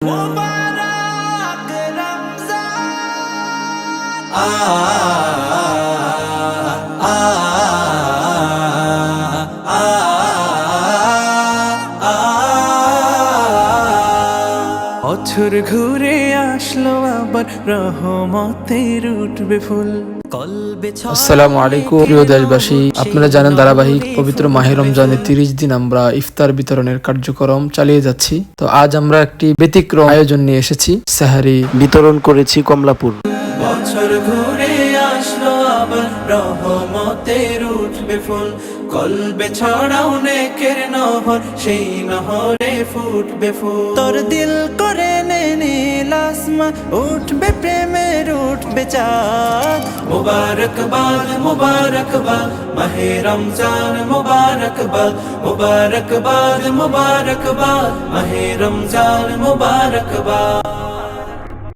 মুবারক বছর ঘুরে আসলো আবার রহমতের উঠবে ফুল। আসসালামু আলাইকুম প্রিয় দেশবাসী, আপনারা জানেন ধারাবাহিক পবিত্র মাহে রমজানের 30 দিন আমরা ইফতার বিতরণের কার্যক্রম চালিয়ে যাচ্ছি। তো আজ আমরা একটি ব্যতিক্রম আয়োজন নিয়ে এসেছি। সাহারি বিতরণ করেছি কমলাপুর। বছর ঘুরে আসলো আবার রহমতের উঠবে ফুল। কলবে ছড়াও নেকের নহর, সেই নহরে ফুটবে ফুল। তোর দিল করে নে নীল আসমা, উঠবে প্রেমের উঠবে চাঁদ। মুবারকবাদ মুবারকবাদ মাহে রমজান, মুবারকবাদ মুবারকবাদ মুবারকবাদ মাহে রমজান, মুবারকবাদ।